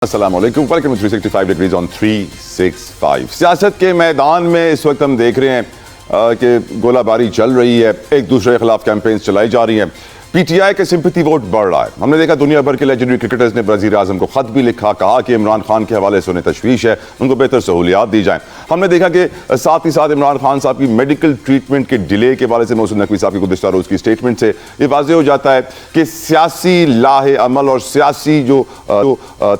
السلام علیکم، welcome to 365 degrees آن 365۔ سیاست کے میدان میں اس وقت ہم دیکھ رہے ہیں کہ گولہ باری چل رہی ہے، ایک دوسرے کے خلاف کیمپینز چلائی جا رہی ہیں۔ پی ٹی آئی کے سمپتھی ووٹ بڑھ رہا ہے۔ ہم نے دیکھا دنیا بھر کے لیجنڈری کرکٹرز نے وزیر اعظم کو خط بھی لکھا، کہا کہ عمران خان کے حوالے سے انہیں تشویش ہے، ان کو بہتر سہولیات دی جائیں۔ ہم نے دیکھا کہ ساتھ ہی ساتھ عمران خان صاحب کی میڈیکل ٹریٹمنٹ کے ڈیلے کے حوالے سے محسن نقوی صاحب کی گزشتہ روز کی سٹیٹمنٹ سے یہ واضح ہو جاتا ہے کہ سیاسی لاہ عمل اور سیاسی جو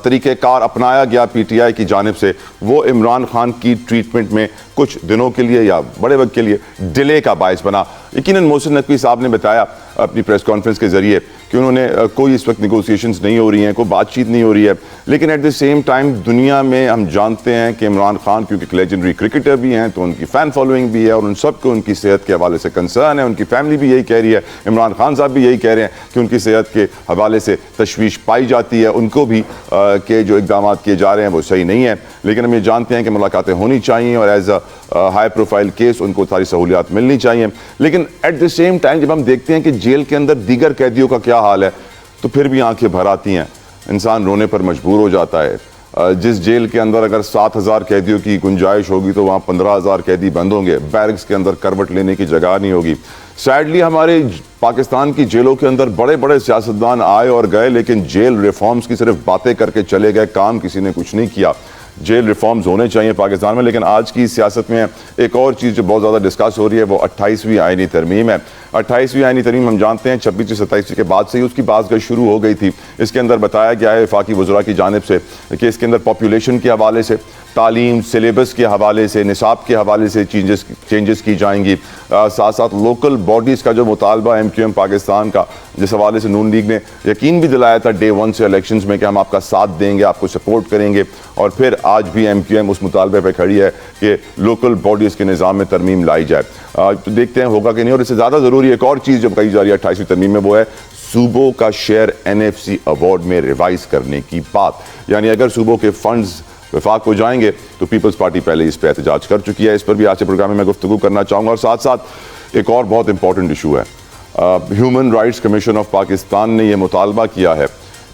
طریقہ کار اپنایا گیا پی ٹی آئی کی جانب سے، وہ عمران خان کی ٹریٹمنٹ میں کچھ دنوں کے لیے یا بڑے وقت کے لیے ڈیلے کا باعث بنا۔ یقیناً محسن نقوی صاحب نے بتایا اپنی پریس کانفرنس کے ذریعے کہ انہوں نے کوئی اس وقت نیگوسیشنز نہیں ہو رہی ہیں، کوئی بات چیت نہیں ہو رہی ہے، لیکن ایٹ دی سیم ٹائم دنیا میں ہم جانتے ہیں کہ عمران خان کیونکہ ایک لیجنڈری کرکٹر بھی ہیں تو ان کی فین فالوئنگ بھی ہے اور ان سب کو ان کی صحت کے حوالے سے کنسرن ہے۔ ان کی فیملی بھی یہی کہہ رہی ہے، عمران خان صاحب بھی یہی کہہ رہے ہیں کہ ان کی صحت کے حوالے سے تشویش پائی جاتی ہے، ان کو بھی کہ جو اقدامات کیے جا رہے ہیں وہ صحیح نہیں ہیں۔ لیکن ہم یہ جانتے ہیں کہ ملاقاتیں ہونی چاہیے اور as a high profile case ان کو ساری سہولیات ملنی چاہیے۔ لیکن ایٹ دی سیم ٹائم جب ہم دیکھتے ہیں کہ جیل کے اندر دیگر قیدیوں کا کیا حال ہے تو پھر بھی آنکھیں بھر آتی ہیں، انسان رونے پر مجبور ہو جاتا ہے۔ جس جیل کے اندر اگر 7,000 قیدیوں کی گنجائش ہوگی تو وہاں 15,000 قیدی بند ہوں گے، بیرکس کے اندر کروٹ لینے کی جگہ نہیں ہوگی۔ سیڈلی ہمارے پاکستان کی جیلوں کے اندر بڑے بڑے سیاستدان آئے اور گئے، لیکن جیل ریفارمز کی صرف باتیں کر کے چلے گئے، کام کسی نے کچھ نہیں کیا۔ جیل ریفارمز ہونے چاہیے پاکستان میں، لیکن آج کی سیاست میں ایک اور چیز جو بہت زیادہ ڈسکس ہو رہی ہے وہ 28ویں آئینی ترمیم ہے۔ 28ویں آئینی ترمیم ہم جانتے ہیں 26 سے 27 کے بعد سے ہی اس کی بات شروع ہو گئی تھی۔ اس کے اندر بتایا گیا ہے وفاقی وزراء کی جانب سے کہ اس کے اندر پاپولیشن کے حوالے سے، تعلیم، سلیبس کے حوالے سے، نصاب کے حوالے سے چینجز کی جائیں گی۔ ساتھ ساتھ لوکل باڈیز کا جو مطالبہ ایم کیو ایم پاکستان کا، جس حوالے سے نون لیگ نے یقین بھی دلایا تھا ڈے 1 سے الیکشنز میں کہ ہم آپ کا ساتھ دیں گے، آپ کو سپورٹ کریں گے، اور پھر آج بھی ایم کیو ایم اس مطالبے پہ کھڑی ہے کہ لوکل باڈیز کے نظام میں ترمیم لائی جائے۔ تو دیکھتے ہیں ہوگا کہ نہیں۔ اور اس سے زیادہ ضروری ایک اور چیز جو کہی جا رہی ہے 28ویں ترمیم میں، وہ ہے صوبوں کا share N F C award میں ریوائز کرنے کی بات۔ یعنی اگر صوبوں کے فنڈز وفاق ہو جائیں گے تو پیپلز پارٹی پہلے اس پہ احتجاج کر چکی ہے۔ اس پر بھی آج کے پروگرام میں میں گفتگو کرنا چاہوں گا، اور ساتھ ساتھ ایک اور بہت امپورٹنٹ ایشو ہے۔ Human rights commission of Pakistan نے یہ مطالبہ کیا ہے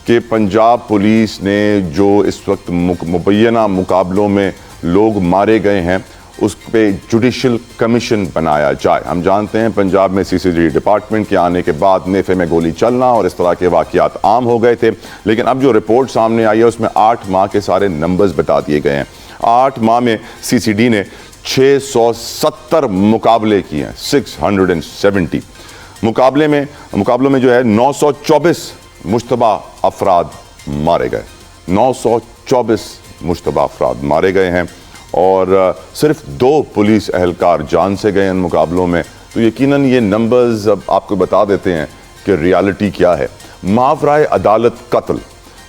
کہ پنجاب پولیس نے جو اس وقت مبینہ مقابلوں میں لوگ مارے گئے ہیں اس پہ جوڈیشل کمیشن بنایا جائے۔ ہم جانتے ہیں پنجاب میں سی سی ڈی ڈپارٹمنٹ کے آنے کے بعد نیفے میں گولی چلنا اور اس طرح کے واقعات عام ہو گئے تھے، لیکن اب جو رپورٹ سامنے آئی ہے اس میں 8 ماہ کے سارے نمبرز بتا دیے گئے ہیں۔ 8 ماہ میں سی سی ڈی نے 670 مقابلے کیے ہیں، 670 مقابلوں میں جو ہے 924 مشتبہ افراد مارے گئے، 924 مشتبہ افراد مارے گئے ہیں، اور صرف 2 پولیس اہلکار جان سے گئے ان مقابلوں میں۔ تو یقیناً یہ نمبرز اب آپ کو بتا دیتے ہیں کہ ریالٹی کیا ہے۔ ماورائے عدالت قتل،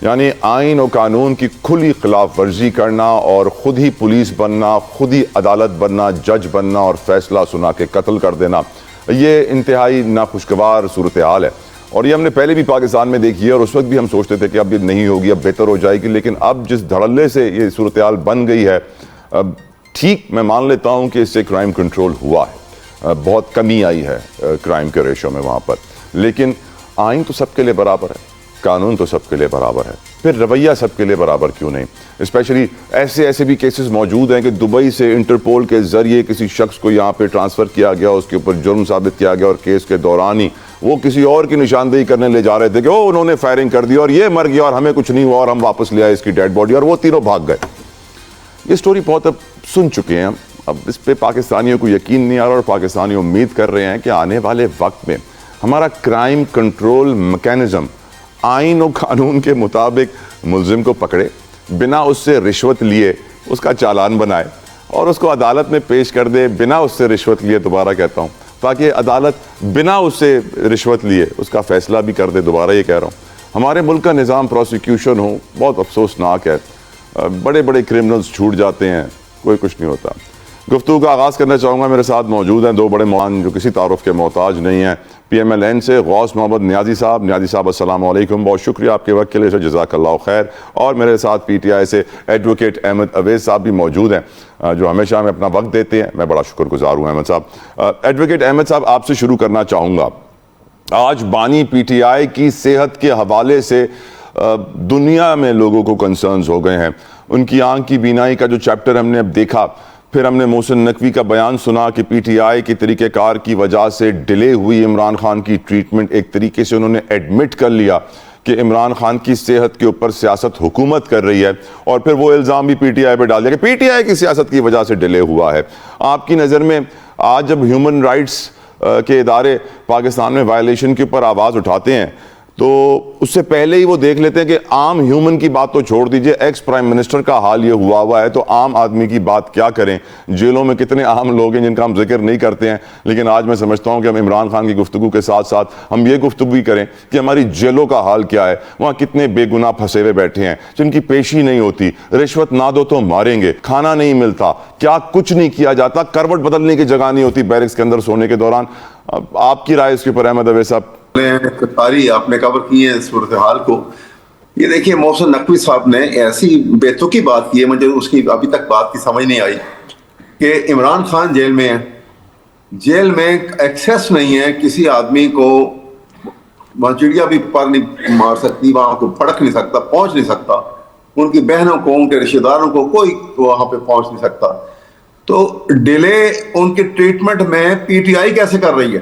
یعنی آئین و قانون کی کھلی خلاف ورزی کرنا اور خود ہی پولیس بننا، خود ہی عدالت بننا، جج بننا اور فیصلہ سنا کے قتل کر دینا، یہ انتہائی ناخوشگوار صورتحال ہے۔ اور یہ ہم نے پہلے بھی پاکستان میں دیکھی ہے، اور اس وقت بھی ہم سوچتے تھے کہ اب یہ نہیں ہوگی، اب بہتر ہو جائے گی، لیکن اب جس دھڑلے سے یہ صورتحال بن گئی ہے، ٹھیک میں مان لیتا ہوں کہ اس سے کرائم کنٹرول ہوا ہے، بہت کمی آئی ہے کرائم کے ریشو میں وہاں پر، لیکن آئین تو سب کے لیے برابر ہے، قانون تو سب کے لیے برابر ہے، پھر رویہ سب کے لیے برابر کیوں نہیں؟ اسپیشلی ایسے بھی کیسز موجود ہیں کہ دبئی سے انٹرپول کے ذریعے کسی شخص کو یہاں پہ ٹرانسفر کیا گیا، اس کے اوپر جرم ثابت کیا گیا، اور کیس کے دوران ہی وہ کسی اور کی نشاندہی کرنے لے جا رہے تھے کہ انہوں نے فائرنگ کر دی اور یہ مر گیا اور ہمیں کچھ نہیں ہوا اور ہم واپس لے آئے اس کی ڈیڈ باڈی، اور وہ تینوں بھاگ گئے۔ یہ سٹوری بہت اب سن چکے ہیں، اب اس پہ پاکستانیوں کو یقین نہیں آ رہا، اور پاکستانی امید کر رہے ہیں کہ آنے والے وقت میں ہمارا کرائم کنٹرول میکینزم آئین و قانون کے مطابق ملزم کو پکڑے، بنا اس سے رشوت لیے اس کا چالان بنائے اور اس کو عدالت میں پیش کر دے، بنا اس سے رشوت لیے، دوبارہ کہتا ہوں، تاکہ عدالت بنا اس سے رشوت لیے اس کا فیصلہ بھی کر دے۔ دوبارہ یہ کہہ رہا ہوں، ہمارے ملک کا نظام پروسیکیوشن ہو بہت افسوسناک ہے، بڑے بڑے کرمنلز چھوٹ جاتے ہیں، کوئی کچھ نہیں ہوتا۔ گفتگو کا آغاز کرنا چاہوں گا، میرے ساتھ موجود ہیں 2 بڑے مہمان جو کسی تعارف کے محتاج نہیں ہیں۔ پی ایم ایل این سے غوث محمد نیازی صاحب السلام علیکم، بہت شکریہ آپ کے وقت کے لیے، جزاک اللہ خیر۔ اور میرے ساتھ پی ٹی آئی سے ایڈوکیٹ احمد اویس صاحب بھی موجود ہیں جو ہمیشہ ہمیں اپنا وقت دیتے ہیں، میں بڑا شکر گزار ہوں احمد صاحب۔ ایڈوکیٹ احمد صاحب، آپ سے شروع کرنا چاہوں گا۔ آج بانی پی ٹی آئی کی صحت کے حوالے سے دنیا میں لوگوں کو کنسرنز ہو گئے ہیں. ان کی آنکھ کی بینائی کا جو چیپٹر ہم نے اب دیکھا, پھر ہم نے محسن نقوی کا بیان سنا کہ پی ٹی آئی کے طریقہ کار کی وجہ سے ڈیلے ہوئی عمران خان کی ٹریٹمنٹ. ایک طریقے سے انہوں نے ایڈمٹ کر لیا کہ عمران خان کی صحت کے اوپر سیاست حکومت کر رہی ہے, اور پھر وہ الزام بھی پی ٹی آئی پہ ڈال دیا کہ پی ٹی آئی کی سیاست کی وجہ سے ڈیلے ہوا ہے. آپ کی نظر میں آج جب ہیومن رائٹس کے ادارے پاکستان میں وائلیشن کے اوپر آواز اٹھاتے ہیں تو اس سے پہلے ہی وہ دیکھ لیتے ہیں کہ عام ہیومن کی بات تو چھوڑ دیجئے, ایکس پرائم منسٹر کا حال یہ ہوا ہے تو عام آدمی کی بات کیا کریں. جیلوں میں کتنے عام لوگ ہیں جن کا ہم ذکر نہیں کرتے ہیں, لیکن آج میں سمجھتا ہوں کہ ہم عمران خان کی گفتگو کے ساتھ ساتھ ہم یہ گفتگو بھی کریں کہ ہماری جیلوں کا حال کیا ہے. وہاں کتنے بے گناہ پھنسے ہوئے بیٹھے ہیں جن کی پیشی نہیں ہوتی, رشوت نہ دو تو ماریں گے, کھانا نہیں ملتا, کیا کچھ نہیں کیا جاتا, کروٹ بدلنے کی جگہ نہیں ہوتی بیرکس کے اندر سونے کے دوران. آپ کی رائے اس کے اوپر احمد اویس صاحب؟ ساری آپ نے کور کی ہے صورتحال کو. یہ دیکھیے محسن نقوی صاحب نے ایسی بے تکی بات کی ہے, مجھے اس کی ابھی تک بات کی سمجھ نہیں آئی کہ عمران خان جیل میں ہے, جیل میں ایکسیس نہیں ہے کسی آدمی کو, وہاں چڑیا بھی پر نہیں مار سکتی, وہاں کو پھڑک نہیں سکتا, پہنچ نہیں سکتا, ان کی بہنوں کو ان کے رشتہ داروں کو کوئی وہاں پہ پہنچ نہیں سکتا. تو ڈیلے ان کی ٹریٹمنٹ میں پی ٹی آئی کیسے کر رہی ہے؟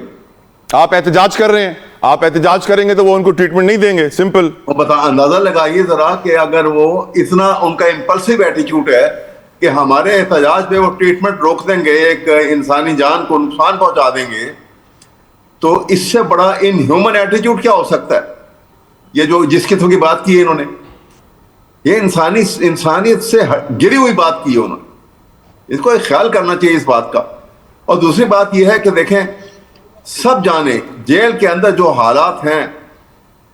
آپ احتجاج کر رہے ہیں, آپ احتجاج کریں گے تو وہ ان کو ٹریٹمنٹ نہیں دیں گے, سمپل. اندازہ لگائیے ذرا کہ اگر وہ اتنا ان کا امپلسو ایٹیچیوڈ ہے کہ ہمارے احتجاج پہ وہ ٹریٹمنٹ روک دیں گے, ایک انسانی جان کو نقصان پہنچا دیں گے, تو اس سے بڑا ان ہیومن ایٹیچیوڈ کیا ہو سکتا ہے؟ یہ جو جس قسم کی بات کی ہے انہوں نے, یہ انسانیت سے گری ہوئی بات کی ہے انہوں نے. اس کو ایک خیال کرنا چاہیے اس بات کا. اور دوسری بات یہ ہے کہ دیکھیں سب جانے جیل کے اندر جو حالات ہیں.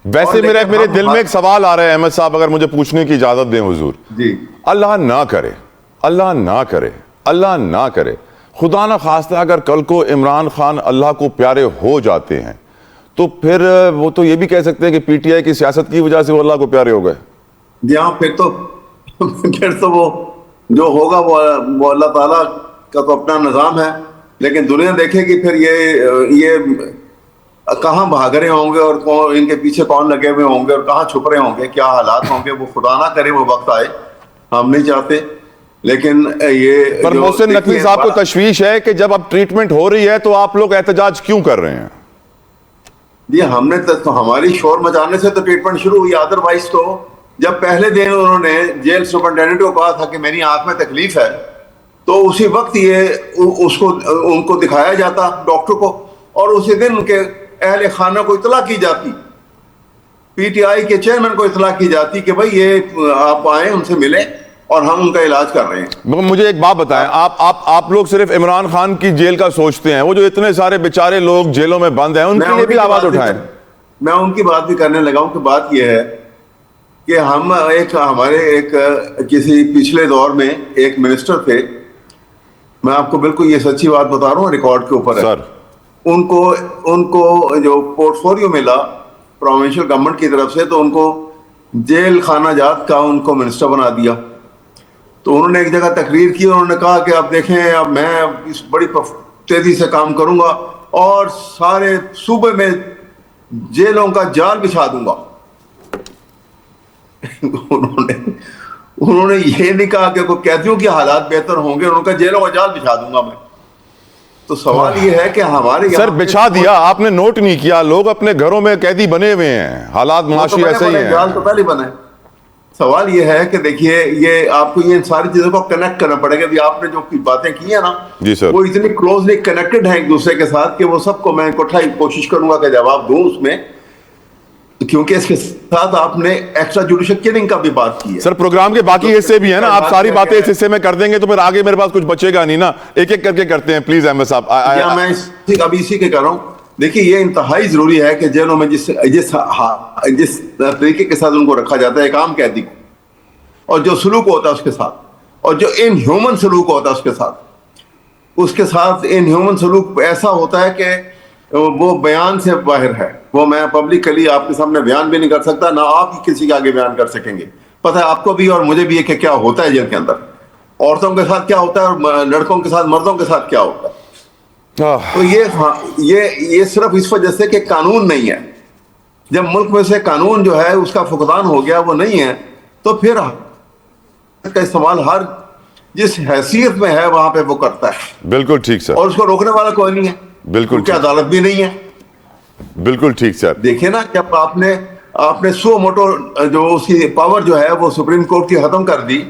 ویسے میرے دل میں ایک سوال آ رہا ہے احمد صاحب, اگر مجھے پوچھنے کی اجازت دیں حضور. جی. اللہ نہ کرے, اللہ نہ کرے, اللہ نہ کرے, خدا نہ خواستہ اگر کل کو عمران خان اللہ کو پیارے ہو جاتے ہیں تو پھر وہ تو یہ بھی کہہ سکتے ہیں کہ پی ٹی آئی کی سیاست کی وجہ سے وہ اللہ کو پیارے ہو گئے. جی ہاں, پھر تو وہ جو ہوگا وہ اللہ تعالیٰ کا تو اپنا نظام ہے, لیکن دنیا دیکھے گی پھر یہ کہاں بھاگ رہے ہوں گے اور ان کے پیچھے کون لگے ہوئے ہوں گے اور کہاں چھپ رہے ہوں گے, کیا حالات ہوں گے. وہ خدا نہ کرے وہ وقت آئے, ہم نہیں چاہتے, لیکن یہ پر محسن نقوی صاحب کو تشویش ہے کہ جب اب ٹریٹمنٹ ہو رہی ہے تو آپ لوگ احتجاج کیوں کر رہے ہیں؟ جی ہم نے تو ہماری شور مچانے سے تو ٹریٹمنٹ شروع ہوئی, ادروائز تو جب پہلے دن انہوں نے جیل سپرنٹینڈنٹ کو کہا تھا کہ میری آنکھ میں تکلیف ہے تو اسی وقت ان کو دکھایا جاتا ڈاکٹر کو, اور اسی دن ان کے اہل خانہ کو اطلاع کی جاتی, پی ٹی آئی کے چیئرمین کو اطلاع کی جاتی کہ بھائی یہ آپ آئیں ان سے ملیں اور ہم ان کا علاج کر رہے ہیں. مجھے ایک بات بتائیں, آپ لوگ صرف عمران خان کی جیل کا سوچتے ہیں, وہ جو اتنے سارے بیچارے لوگ جیلوں میں بند ہیں ان کے لیے بھی آواز اٹھائیں. میں ان کی بات بھی کرنے لگا ہوں کہ بات یہ ہے کہ ہمارے کسی پچھلے دور میں ایک منسٹر تھے, میں آپ کو بالکل یہ سچی بات بتا رہا ہوں, ریکارڈ کے اوپر ہے. ان کو جو پورٹ فولیو ملا پروونشل گورنمنٹ کی طرف سے, تو ان کو جیل خانہ جات کا ان کو منسٹر بنا دیا. تو انہوں نے ایک جگہ تقریر کی, انہوں نے کہا کہ اب دیکھیں اب میں اس بڑی تیزی سے کام کروں گا اور سارے صوبے میں جیلوں کا جال بچھا دوں گا. انہوں نے یہ نہیں کہا کہ کوئی قیدیوں کے حالات بہتر ہوں گے, انہوں نے کہا جیلوں کا جال بچھا دوں گا میں. تو سوال یہ ہے کہ ہمارے سر بچھا دیا, آپ نے نوٹ نہیں کیا, لوگ اپنے گھروں میں قیدی بنے ہوئے ہیں, حالات معاشی ایسے ہی ہیں, جال تو پہلے بنا ہے. سوال یہ ہے کہ دیکھیے یہ آپ کو یہ ساری چیزوں کو کنیکٹ کرنا پڑے گا. آپ نے جو باتیں کی ہیں نا وہ اتنی کلوزلی کنیکٹڈ ہیں ایک دوسرے کے ساتھ کہ وہ سب کو میں اکٹھا کوشش کروں گا کہ جواب دوں اس میں, کیونکہ اس کے ساتھ آپ نے ایکسٹرا جوڈیشل کلنگ کا بھی بات کی ہے. سر پروگرام کے باقی حصے بھی ہیں نا, آپ ساری باتیں اس حصے میں کر دیں گے تو پھر آگے میرے پاس کچھ بچے گا نہیں نا, ایک ایک کر کے کرتے ہیں پلیز احمد صاحب. میں ابھی اسی کے کر رہا ہوں. دیکھیے یہ انتہائی ضروری ہے کہ جیلوں میں جس طریقے کے ساتھ ان کو رکھا جاتا ہے ایک عام قیدی کو, اور جو سلوک ہوتا ہے اس کے ساتھ, اور جو ان ہیومن سلوک ہوتا ہے اس کے ساتھ ان ہیومن سلوک ایسا ہوتا ہے کہ وہ بیان سے باہر ہے. وہ میں پبلکلی آپ کے سامنے بیان بھی نہیں کر سکتا, نہ آپ ہی کسی کے آگے بیان کر سکیں گے. پتہ ہے آپ کو بھی اور مجھے بھی ہے کہ کیا ہوتا ہے جیل کے اندر, عورتوں کے ساتھ کیا ہوتا ہے اور لڑکوں کے ساتھ مردوں کے ساتھ کیا ہوتا ہے. تو یہ صرف اس وجہ سے کہ قانون نہیں ہے, جب ملک میں سے قانون جو ہے اس کا فقدان ہو گیا، وہ نہیں ہے، تو پھر کا استعمال ہر جس حیثیت میں ہے وہاں پہ وہ کرتا ہے، بالکل ٹھیک سر، اور اس کو روکنے والا کوئی نہیں ہے، بالکل کیونکہ ٹھیک، عدالت بھی نہیں ہے. بالکل ٹھیک سر. دیکھیں نا، جب آپ نے سو موٹو جو اس کی پاور جو ہے وہ سپریم کورٹ کی ختم کر دی،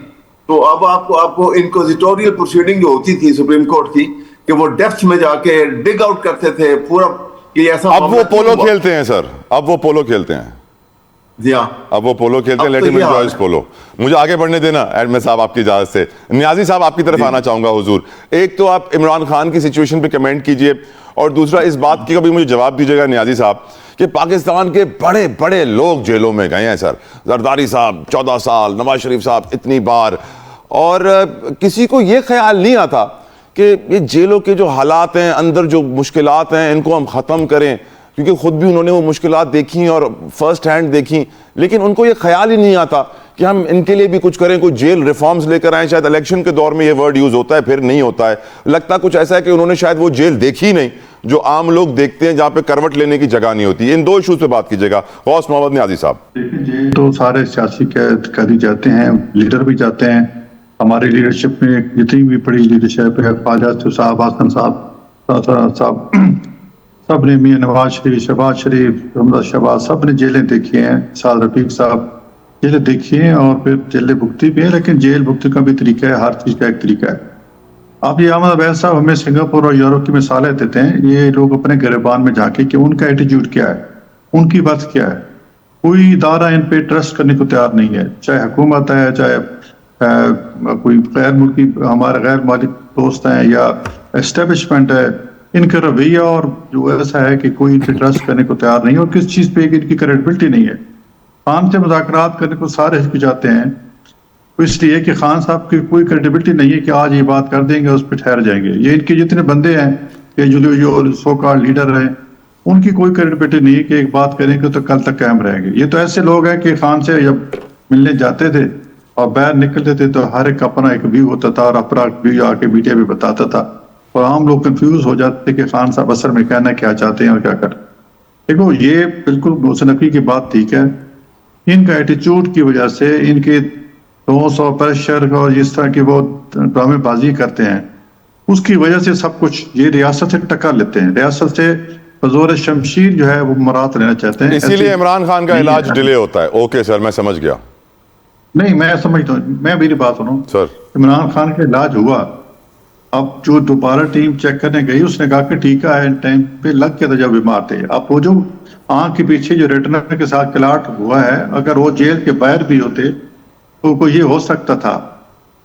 تو اب آپ کو انکوزیٹوریل پروسیڈنگ جو ہوتی تھی سپریم کورٹ کی، کہ وہ ڈیپتھ میں جا کے ڈگ آؤٹ کرتے تھے پورا کہ ایسا اب وہ معاملہ کیوں پولو ہوا. کھیلتے ہیں سر، اب وہ پولو کھیلتے ہیں، جی ہاں، اب وہ پولو کھیلتے ہیں، اب لیٹ تو ہم یہ حال انجوائے ہے. پولو. مجھے آگے بڑھنے دینا ایڈمن صاحب آپ کی اجازت سے. نیازی صاحب آپ کی طرف آنا چاہوں گا حضور. ایک تو آپ عمران خان کی سچویشن پہ کمنٹ کیجئے، اور دوسرا اس بات کی بھی مجھے جواب دیجیے گا نیازی صاحب کہ پاکستان کے بڑے بڑے لوگ جیلوں میں گئے ہیں سر. زرداری صاحب 14 سال، نواز شریف صاحب اتنی بار، اور کسی کو یہ خیال نہیں آتا کہ یہ جیلوں کے جو حالات ہیں، اندر جو مشکلات ہیں، ان کو ہم ختم کریں، کیونکہ خود بھی انہوں نے وہ مشکلات دیکھی اور فرسٹ ہینڈ دیکھی. لیکن ان کو یہ خیال ہی نہیں آتا کہ ہم ان کے لیے بھی کچھ کریں، کوئی جیل ریفارمز لے کر آئیں. شاید الیکشن کے دور میں یہ ورڈ یوز ہوتا ہے، پھر نہیں ہوتا ہے. لگتا کچھ ایسا ہے کہ انہوں نے شاید وہ جیل دیکھی نہیں جو عام لوگ دیکھتے ہیں، جہاں پہ کروٹ لینے کی جگہ نہیں ہوتی. ان دو ایشوز پہ بات کیجیے گا. غوث محمد نیازی صاحب. جی، تو سارے سیاسی قیدی جاتے ہیں، لیڈر بھی جاتے ہیں. ہماری لیڈرشپ میں جتنی بھی بڑی لیڈرشپ ہے، خواجہ صاحب، حسن صاحب، سب نے، میاں نواز شریف، شہباز شریف، حمزہ شہباز، سب نے جیلیں دیکھی ہیں. سعد رفیق صاحب جیلیں دیکھی ہیں، اور پھر جیلیں بھگتی بھی ہیں. لیکن جیل بھگتی کا بھی طریقہ ہے، ہر چیز کا ایک طریقہ ہے. آپ یہ احمد عبید صاحب ہمیں سنگاپور اور یورپ کی مثالیں دیتے ہیں. یہ لوگ اپنے گریبان میں جا کے کہ ان کا ایٹیٹیوڈ کیا ہے، ان کی بات کیا ہے. کوئی ادارہ ان پہ ٹرسٹ کرنے کو تیار نہیں ہے، چاہے حکومت ہے، چاہے کوئی غیر ملکی ہمارے غیر مالک دوست ہیں، یا اسٹیبلشمنٹ ہے. ان کا رویہ اور جو ایسا ہے کہ کوئی ان پہ ٹرسٹ کرنے کو تیار نہیں ہے، اور کس چیز پہ ان کی کریڈیبلٹی نہیں ہے. خان سے مذاکرات کرنے کو سارے ہچکچاتے ہیں، اس لیے کہ خان صاحب کی کوئی کریڈیبلٹی نہیں ہے کہ آج یہ بات کر دیں گے اس پہ ٹھہر جائیں گے. یہ ان کے جتنے بندے ہیں کہ جو سو کال لیڈر ہیں، ان کی کوئی کریڈیبلٹی نہیں ہے کہ ایک بات کریں گے تو کل تک قائم رہیں گے. یہ تو ایسے لوگ ہیں کہ خان سے جب ملنے جاتے تھے اور باہر نکلتے تھے تو ہر ایک اپنا ایک ویو ہوتا تھا، اور اپنا ویو آ کے میڈیا میں بتاتا تھا، اور عام لوگ کنفیوز ہو جاتے تھے کہ خان صاحب اثر میں کہنا کیا چاہتے ہیں اور کیا کر. دیکھو، یہ بالکل محسن نقوی کی بات ٹھیک ہے. ان کا ایٹیچیوڈ کی وجہ سے، ان کے 200 پریشر اور جس طرح کی وہ ڈرامے بازی کرتے ہیں، اس کی وجہ سے سب کچھ یہ ریاست سے ٹکر لیتے ہیں. ریاست سے بزور شمشیر جو ہے وہ مراد لینا چاہتے ہیں. اسی لیے عمران خان کا علاج ڈیلے ہوتا ہے. اوکے سر، میں سمجھ گیا. نہیں، میں سمجھتا ہوں، میں میری بات سنوں. سر، عمران خان کا علاج ہوا. اب جو دوبارہ ٹیم چیک کرنے گئی، اس نے کہا کہ ٹیکہ ہے، ٹائم پہ لگ کے تو جب بیمار تھے. اب وہ جو آنکھ کے پیچھے جو ریٹنا کے ساتھ کلاٹ ہوا ہے، اگر وہ جیل کے باہر بھی ہوتے تو یہ ہو سکتا تھا.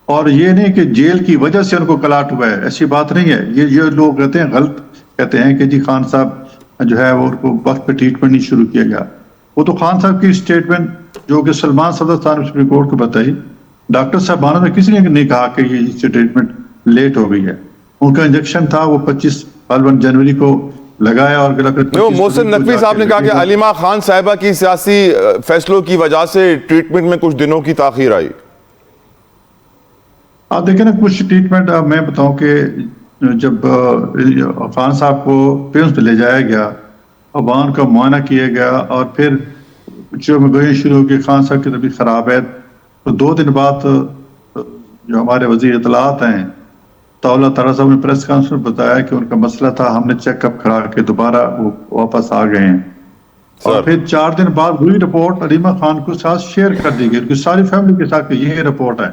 اور یہ نہیں کہ جیل کی وجہ سے ان کو کلاٹ ہوا ہے، ایسی بات نہیں ہے. یہ لوگ کہتے ہیں، غلط کہتے ہیں کہ جی خان صاحب جو ہے وہ ان کو وقت پہ ٹریٹمنٹ نہیں شروع کیا گیا. وہ تو خان صاحب کی اسٹیٹمنٹ جو کہ سلمان صدر صاحب نے سپریم کورٹ کو بتائی، ڈاکٹر صاحبانوں نے کسی نے نہیں کہا کہ یہ اسٹیٹمنٹ لیٹ ہو گئی ہے. ان کا انجیکشن تھا، وہ 25 جنوری کو لگایا، اور محسن نقوی صاحب نے کہا کہ علیمہ خان صاحبہ کی سیاسی فیصلوں کی وجہ سے ٹریٹمنٹ میں کچھ دنوں کی تاخیر آئی. آپ دیکھیں نا، کچھ ٹریٹمنٹ میں بتاؤں کہ جب خان صاحب کو پیمز پہ لے جایا گیا، ابان کا معائنہ کیا گیا، اور پھر جو گوئی شروع کی خان صاحب کی طبیعت خراب ہے، تو 2 دن بعد جو ہمارے وزیر اطلاعات ہیں اللہ تعالیٰ صاحب نے پریس کانفرنس میں بتایا کہ ان کا مسئلہ تھا، ہم نے چیک اپ کرا کے دوبارہ وہ واپس آ گئے ہیں. اور پھر 4 دن بعد وہی رپورٹ علیمہ خان کو ساتھ شیئر کر دی گئی، ان کی ساری فیملی کے ساتھ کہ یہ رپورٹ ہے،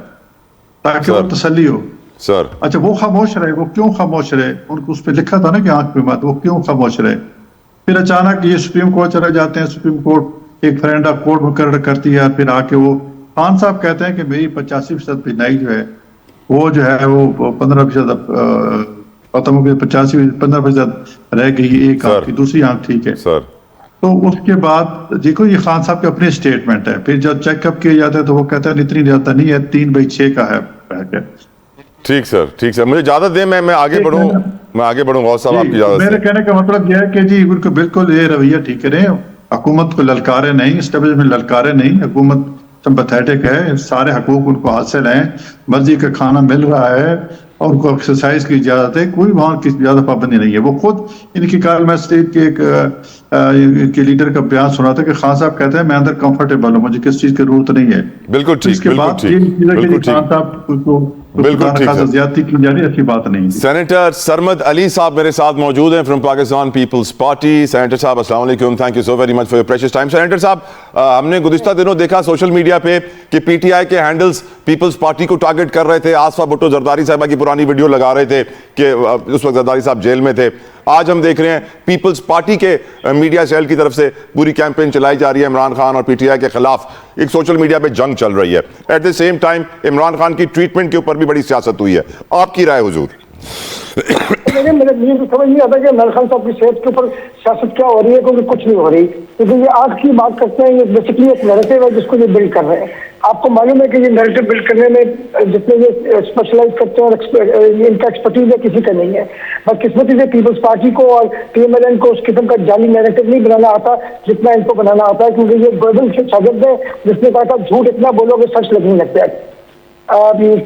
تاکہ وہ تسلی ہو. سر اچھا، وہ خاموش رہے. وہ کیوں خاموش رہے؟ ان کو اس پہ لکھا تھا نا کہ آنکھ پہ مت، وہ کیوں خاموش رہے؟ پھر اچانک یہ سپریم کورٹ چلے جاتے ہیں، سپریم کورٹ ایک فرینڈ آف کورٹ مقرر کرتی ہے، پھر آ کے وہ خان صاحب کہتے ہیں کہ میری 85% بینائی جو ہے وہ جو ہے وہ 15% ختم ہو گئی، 15% رہ گئی، ایک آنکھ کی، دوسری آنکھ ٹھیک ہے. تو اس کے بعد دیکھو، یہ خان صاحب کی اپنی اسٹیٹمنٹ ہے. پھر جب چیک اپ کیا جاتا ہے تو وہ کہتا ہے اتنی زیادہ نہیں ہے، 3/6 کا ہے. ٹھیک سر، ٹھیک سر، مجھے اجازت دیں، میں آگے بڑھوں. غوث صاحب آپ کی اجازت سے. میرے کہنے کا مطلب یہ ہے کہ جی ان کو بالکل یہ رویہ ٹھیک کریں، حکومت کو للکارے نہیں، اسٹیبلشمنٹ للکارے نہیں. حکومت سمپیتھیٹک ہے، سارے حقوق ان کو حاصل ہیں، مرضی کا کھانا مل رہا ہے، اور ان کو ایکسرسائز کی اجازت ہے, کوئی وہاں کی زیادہ پابندی نہیں ہے. وہ خود ان کی کال میں اسٹیٹ کے ایک لیڈر کا بیان سنا تھا کہ خان صاحب کہتے ہیں میں اندر کمفرٹیبل ہوں, مجھے کس چیز کی ضرورت نہیں ہے. بالکل ٹھیک, اس کے بعد یہ چیز ہے کہ خان صاحب کو زیادتی کی جا رہی, اچھی بات نہیں. سینیٹر سرمد علی صاحب میرے ساتھ موجود ہیں from Pakistan Peoples Party. Senator صاحب السلام علیکم, thank you so very much for your precious time. Senator صاحب, ہم نے گزشتہ دنوں دیکھا سوشل میڈیا پہ کہ پی ٹی آئی کے ہینڈلز پیپلز پارٹی کو ٹارگٹ کر رہے تھے. آصفہ بھٹو زرداری صاحبہ کی پرانی ویڈیو لگا رہے تھے کہ اس وقت زرداری صاحب جیل میں تھے. آج ہم دیکھ رہے ہیں پیپلز پارٹی کے میڈیا سیل کی طرف سے پوری کیمپین چلائی جا رہی ہے عمران خان اور پی ٹی آئی کے خلاف. ایک سوشل میڈیا پہ جنگ چل رہی ہے. At the same time Imran Khan کی ٹریٹمنٹ کے اوپر بھی بڑی سیاست ہوئی ہے. آپ کی رائے حضور؟ مجھے سمجھ نہیں آتا کہ عمران خان صاحب کی صحت کے اوپر سیاست کیا ہو رہی ہے, کیونکہ کچھ نہیں ہو رہی. کیونکہ یہ آج کی بات کرتے ہیں, یہ بیسکلی ایک نیریٹو ہے جس کو یہ بلڈ کر رہے ہیں. آپ کو معلوم ہے کہ یہ نیریٹو بلڈ کرنے میں جتنے یہ اسپیشلائز کرتے ہیں اور ان کا ایکسپرٹیز ہے کسی کا نہیں ہے. بس قسمتی سے پیپلز پارٹی کو اور پی ایم ایل این کو اس قسم کا جعلی نیریٹو نہیں بنانا آتا جتنا ان کو بنانا آتا ہے, کیونکہ یہ گورنمنٹ کے شاگرد ہے جس نے کہا تھا جھوٹ اتنا بولو گے سچ لگنے لگتا ہے.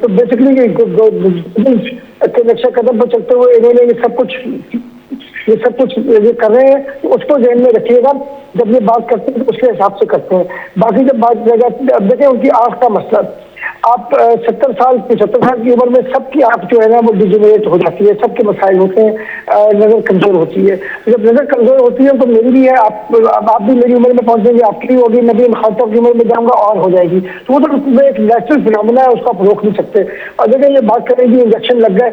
تو بیسکلی کے نقشہ قدم پر چلتے ہوئے انہوں نے یہ سب کچھ یہ کر رہے ہیں. اس کو ذہن میں رکھیے گا جب یہ بات کرتے ہیں تو اس کے حساب سے کرتے ہیں. باقی جب بات اب دیکھیں ان کی آنکھ کا مسئلہ, آپ 70 سال 75 سال کی عمر میں سب کی آنکھ جو ہے نا وہ ڈیجنریٹ ہو جاتی ہے, سب کے مسائل ہوتے ہیں, نظر کمزور ہوتی ہے. جب نظر کمزور ہوتی ہے تو میری بھی ہے, آپ بھی میری عمر میں پہنچیں گے, آپ کی بھی ہوگی, میں بھی خان صاحب کی عمر میں جاؤں گا اور ہو جائے گی. تو وہ تو ایک نیچرل فنامنا ہے, اس کو آپ روک نہیں سکتے. اور دیکھیں یہ بات کریں گی انجیکشن لگ گئے,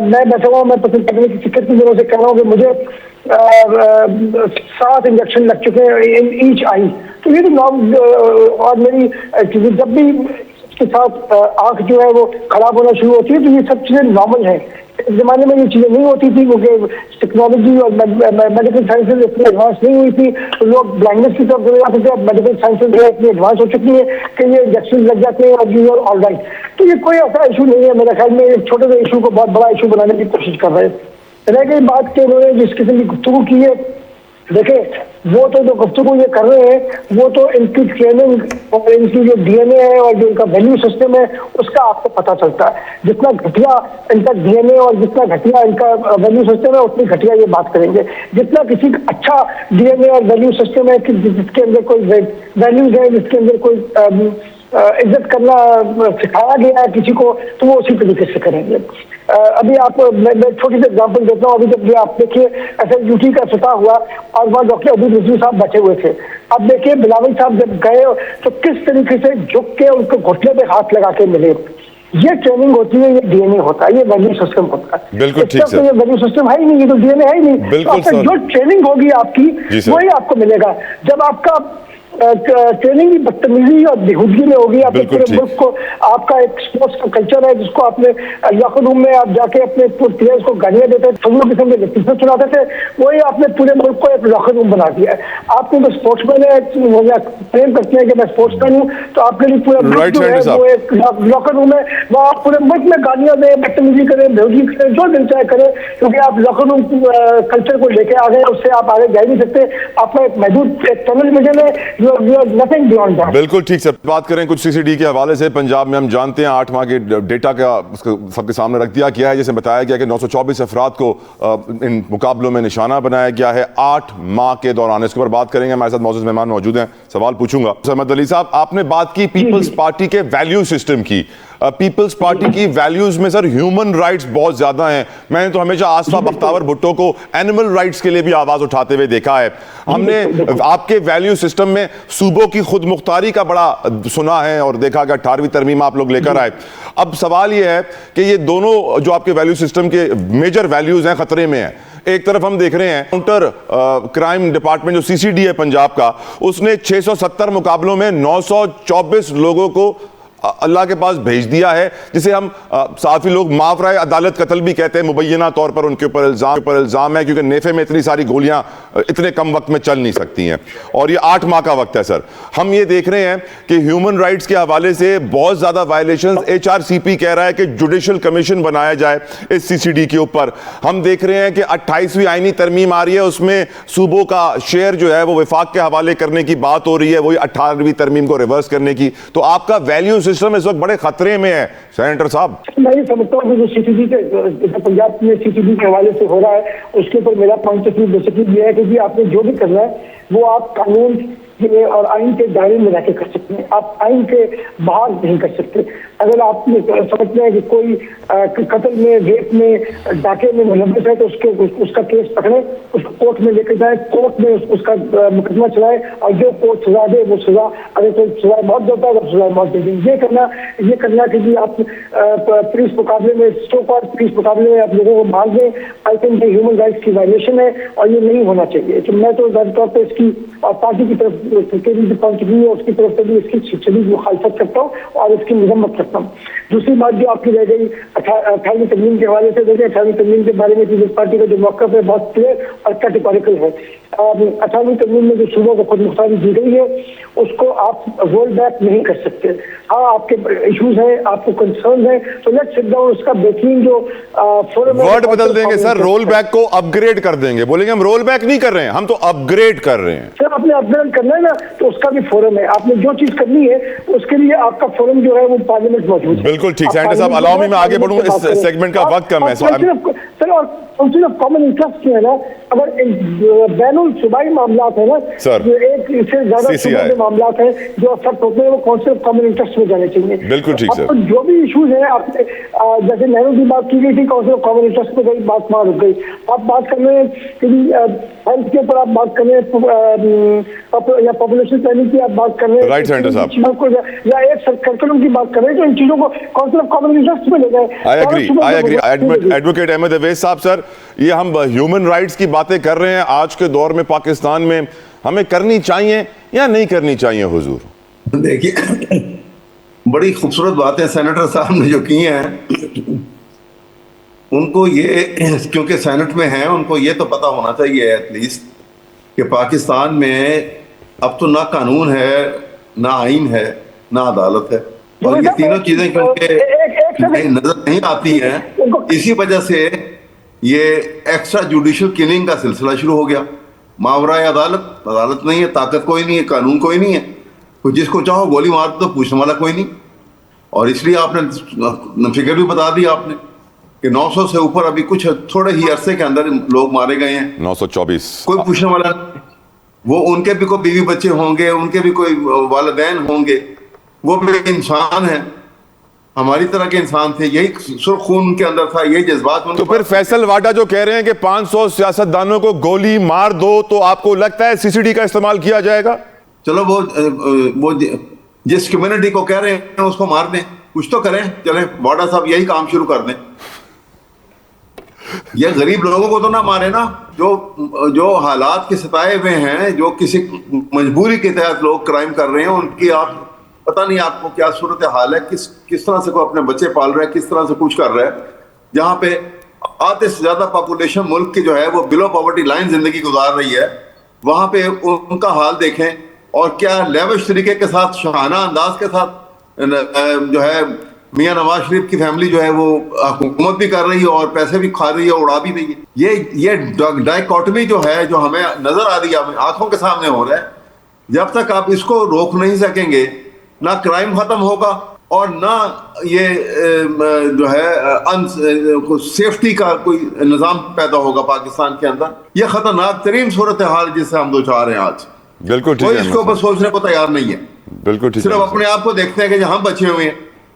میں بیٹھا ہوں, میں پسند کرنے کی فکر کی دنوں سے کہہ رہا ہوں کہ مجھے 7 انجیکشن لگ چکے ہیں ایچ آئی. تو یہ تو اور میری جب بھی کے ساتھ آنکھ جو ہے وہ خراب ہونا شروع ہوتی ہے تو یہ سب چیزیں نارمل ہیں. اس زمانے میں یہ چیزیں نہیں ہوتی تھی کیونکہ ٹیکنالوجی اور میڈیکل سائنسز اتنی ایڈوانس نہیں ہوئی تھی, تو لوگ بلائنڈنس کی طرف چلے جاتے تھے. اب میڈیکل سائنسز جو ہے اتنی ایڈوانس ہو چکی ہے کہ یہ انجیکشن لگ جاتے ہیں اور یو آر آل رائٹ. تو یہ کوئی ایسا ایشو نہیں ہے. میرے خیال میں ایک چھوٹے سے ایشو کو بہت بڑا ایشو بنانے کی کوشش کر رہے ہیں. رہ گئی بات کہ انہوں نے جس قسم کی گفتگو کی ہے, دیکھیں وہ تو جو گفتگو یہ کر رہے ہیں وہ تو ان کی ٹریننگ اور ان کی جو ڈی این اے ہے اور جو ان کا ویلیو سسٹم ہے اس کا آپ کو پتہ چلتا ہے. جتنا گھٹیا ان کا ڈی این اے اور جتنا گھٹیا ان کا ویلیو سسٹم ہے اتنی گھٹیا یہ بات کریں گے. جتنا کسی کا اچھا ڈی این اے اور ویلیو سسٹم ہے کہ جس کے اندر کوئی ویلیوز ہے, جس کے اندر کوئی عزت کرنا سکھایا گیا ہے کسی کو, تو وہ اسی طریقے سے کریں گے. ابھی آپ میں چھوٹی سی ایگزامپل دیتا ہوں. ابھی جب یہ آپ دیکھیے ایس ایل ڈیوٹی کا افتتاح ہوا اور وہاں ڈاکٹر عبید رضوی صاحب بیٹھے ہوئے تھے. اب دیکھیے بلاول صاحب جب گئے تو کس طریقے سے جھک کے ان کو گھٹنے پہ ہاتھ لگا کے ملے. یہ ٹریننگ ہوتی ہے, یہ ڈی این اے ہوتا ہے, یہ ویلیو سسٹم ہوتا ہے. بالکل ٹھیک سر, یہ ویلیو سسٹم ہے ہی نہیں, یہ تو ڈی این اے ہے ہی نہیں. بالکل جو ٹریننگ ہوگی آپ کی وہی آپ کو ملے گا. جب آپ کا ٹریننگ کی بدتمیزی اور بےہودگی میں ہوگی, آپ پورے ملک کو آپ کا ایک اسپورٹس کا کلچر ہے جس کو آپ نے لاکر روم میں آپ جا کے اپنے پلیئرس کو گالیاں دیتے تھے, فضول قسم کے لیکچر سناتے تھے, وہی آپ نے پورے ملک کو ایک لاکر روم بنا دیا ہے. آپ کو جو اسپورٹس مین ہے پریم کرتے ہیں کہ میں اسپورٹس مین ہوں, تو آپ کے لیے پورا ملک جو ہے وہ ایک لاکر روم ہے. وہ آپ پورے ملک میں گالیاں دیں, بدتمیزی کریں, بےہودگی کریں, جو دل چاہے کریں, کیونکہ آپ لاکر روم کلچر کو لے کے آ گئے, اس سے آپ آگے جا نہیں سکتے. آپ کا ایک محدود ایک ٹنل ویژن ہے. بالکل ٹھیک سے بات کریں کچھ سی سی ڈی کے حوالے سے. پنجاب میں ہم جانتے ہیں 8 ماہ کے ڈیٹا کا سب کے سامنے رکھ دیا گیا ہے, جیسے بتایا گیا کہ 924 افراد کو ان مقابلوں میں نشانہ بنایا گیا ہے 8 ماہ کے دوران. اس کے اوپر بات کریں گے, ہمارے ساتھ معزز مہمان موجود ہیں, سوال پوچھوں گا. سرمد علی صاحب, آپ نے بات کی پیپلز پارٹی کے ویلیو سسٹم کی. پیپلز پارٹی کی ویلیوز میں سر ہیومن رائٹس بہت زیادہ ہیں. میں نے تو ہمیشہ آصفہ بختیور بھٹو کو اینیمل رائٹس کے لیے بھی آواز اٹھاتے ہوئے دیکھا ہے. ہم نے آپ کے ویلیو سسٹم میں صوبوں کی خود مختاری کا بڑا سنا ہے اور دیکھا کہ 18ویں ترمیم آپ لوگ لے کر آئے. اب سوال یہ ہے کہ یہ دونوں جو آپ کے ویلیو سسٹم کے میجر ویلیوز ہیں خطرے میں ہیں. ایک طرف ہم دیکھ رہے ہیں کاؤنٹر کرائم ڈپارٹمنٹ جو سی سی ڈی ہے پنجاب کا, اس نے 670 مقابلوں میں 924 لوگوں کو اللہ کے پاس بھیج دیا ہے, جسے ہم صحافی لوگ ماورائے عدالت قتل بھی کہتے ہیں. مبینہ طور پر ان کے اوپر الزام ہے کیونکہ نیفے میں اتنی ساری گولیاں اتنے کم وقت میں چل نہیں سکتی ہیں, اور یہ 8 ماہ کا وقت ہے. سر ہم یہ دیکھ رہے ہیں کہ ہیومن رائٹس کے حوالے سے بہت زیادہ وائلیشنز. ایچ آر سی پی کہہ رہا ہے کہ جوڈیشل کمیشن بنایا جائے اس سی سی ڈی کے اوپر. ہم دیکھ رہے ہیں کہ 28ویں آئینی ترمیم آ رہی ہے, اس میں صوبوں کا شیئر جو ہے وہ وفاق کے حوالے کرنے کی بات ہو رہی ہے, وہی 18ویں ترمیم کو ریورس کرنے کی. تو آپ کا ویلیو سسٹم اس وقت بڑے خطرے میں ہے سینیٹر صاحب. میں یہ سمجھتا ہوں کہ جو CCD کے پنجاب میں CCD کے حوالے سے ہو رہا ہے اس کے اوپر میرا پوائنٹ آف ویو بیسکلی یہ ہے کہ جی آپ نے جو بھی کرنا ہے وہ آپ قانون اور آئین کے دائرے میں رہ کے کر سکتے ہیں, آپ آئین کے باہر نہیں کر سکتے. اگر آپ سمجھتے ہیں کہ کوئی قتل میں, ریپ میں, ڈاکے میں ملوث ہے تو اس کا کیس پکڑیں, اس کو کورٹ میں لے کے جائیں, کورٹ میں اس کا مقدمہ چلائے اور جو کورٹ سزا دے وہ سزا, اگر کوئی سزا موت دیتا ہے تو سزا موت دے دیں. یہ کرنا کہ جی آپ پولیس مقابلے میں پولیس مقابلے میں آپ لوگوں کو مار دیں, آئی تھنک یہ ہیومن رائٹس کی وائلیشن ہے اور یہ نہیں ہونا چاہیے. تو میں تو ظاہر طور پہ اس کی پارٹی کی طرف کے بھی پوائنٹ آف ویو ہے اس کی طرف سے بھی اس کی شدید مخالفت کرتا ہوں اور اس کی مذمت کرتا ہوں. دوسری بات جو آپ کی رہ گئی 18ویں ترمیم کے حوالے سے, دیکھیں 18ویں ترمیم کے بارے میں پیپلز پارٹی کا جو موقف ہے بہت کلیئر اور کیٹیگوریکل ہے. 18ویں ترمیم میں جو صوبوں کو خود مختاری دی گئی ہے اس کو آپ رول بیک نہیں کر سکتے. ہاں آپ کے ایشوز ہیں, آپ کو کنسرنز ہیں, تو لیٹ سٹ ڈاؤن. اس کا بہترین جو فورم ورڈ بدل دیں گے سر, رول بیک کو اپ گریڈ کر دیں گے, بولیں گے ہم رول بیک نہیں کر رہے ہیں, ہم تو اپ گریڈ کر رہے ہیں. سر آپ نے اپ گریڈ کرنا ہے نا تو اس کا بھی فورم ہے, آپ نے جو چیز کرنی ہے اس کے لیے آپ کا فورم جو ہے وہ پارلیمنٹ موجود ہے. بالکل ٹھیک. سینیٹر صاحب الاؤ می میں آگے بڑھوں, اس سیگمنٹ کا وقت کم ہے سر. اور کونسل آف کامن انٹرسٹ جو ہے نا, اگر بین الصوبائی معاملات ہیں نا, ایک اس سے زیادہ صوبائی معاملات ہیں جو افیکٹ ہوتے ہیں وہ کونسل آف کامن انٹرسٹ میں جانے چاہیے. بالکل ٹھیک سر. جو بھی ایشوز ہیں آپ نے جیسے نہرو کی بات کی گئی تھی کونسل آف کامن انٹرسٹ میں گئی, بات وہاں رک گئی. آپ بات کر رہے ہیں کہ ہیلتھ کے اوپر آپ بات کر رہے ہیں یا پاپولیشن پلاننگ کی آپ بات کر رہے ہیں, رائٹ سینیٹر صاحب, یا ایک کرکولم کی بات کر رہے ہیں, تو ان چیزوں کو کونسل آف کامن انٹرسٹ میں لے گئے. I agree. Advocate Ahmed Awais صاحب, سر یہ ہم ہیومن رائٹس کی باتیں کر رہے ہیں آج کے دور میں پاکستان میں, ہمیں کرنی چاہیے یا نہیں کرنی چاہیے حضور؟ دیکھیے بڑی خوبصورت باتیں سینیٹر صاحب نے جو کی ہیں, ان کو یہ کیونکہ سینٹ میں ہیں ان کو یہ تو پتہ ہونا چاہیے ایٹ لیسٹ کہ پاکستان میں اب تو نہ قانون ہے, نہ آئین ہے, نہ عدالت ہے, اور یہ تینوں چیزیں کیونکہ نظر نہیں آتی ہیں, اسی وجہ سے یہ ایکسٹرا جوڈیشل کلنگ کا سلسلہ شروع ہو گیا. ماورائے عدالت نہیں ہے, طاقت کوئی نہیں ہے, قانون کوئی نہیں ہے, تو جس کو چاہو گولی مار دو, پوچھنے والا کوئی نہیں. اور اس لیے آپ نے فگر بھی بتا دی آپ نے کہ 900 سے اوپر ابھی کچھ تھوڑے ہی عرصے کے اندر لوگ مارے گئے ہیں. 924. کوئی پوچھنے والا نہیں. وہ ان کے بھی کوئی بیوی بچے ہوں گے, ان کے بھی کوئی والدین ہوں گے, وہ بھی انسان ہیں, ہماری طرح کے انسان تھے, یہی سرخ خون ان کے اندر تھا, یہی جذبات. تو پھر فیصل واڈا جو کہہ رہے ہیں کہ 500 سیاستدانوں کو گولی مار دو, تو آپ کو لگتا ہے CCD کا استعمال کیا جائے گا؟ چلو وہ جس کمیونٹی کو کہہ رہے ہیں اس کو مار دیں, کچھ تو کریں. چلیں واڈا صاحب یہی کام شروع کر دیں. یہ غریب لوگوں کو تو نہ مارے نا, جو حالات کے ستائے ہوئے ہیں, جو کسی مجبوری کے تحت لوگ کرائم کر رہے ہیں, ان کی آپ پتہ نہیں آپ کو کیا صورت حال ہے, کس طرح سے کوئی اپنے بچے پال رہا ہے, کس طرح سے کچھ کر رہا ہے. جہاں پہ آدھے سے زیادہ پاپولیشن ملک کی جو ہے وہ بلو پاورٹی لائن زندگی گزار رہی ہے, وہاں پہ ان کا حال دیکھیں, اور کیا لیوش طریقے کے ساتھ, شاہانہ انداز کے ساتھ جو ہے میاں نواز شریف کی فیملی جو ہے وہ حکومت بھی کر رہی ہے اور پیسے بھی کھا رہی ہے, اڑا بھی رہی ہے. یہ ڈائیکاٹمی جو ہے, جو ہمیں نظر آ رہی ہے, آنکھوں کے سامنے ہو رہا ہے, جب تک آپ اس کو روک نہیں سکیں گے نہ کرائم ختم ہوگا اور نہ یہ جو ہے سیفٹی کا کوئی نظام پیدا ہوگا پاکستان کے اندر. یہ خطرناک ترین صورتحال جس سے ہم دو چار ہیں آج. بالکل ٹھیک ہے, کوئی اس کے اوپر سوچنے کو تیار نہیں ہے. بالکل ٹھیک, صرف اپنے آپ کو دیکھتے ہیں کہ ہم بچے ہوئے ہیں,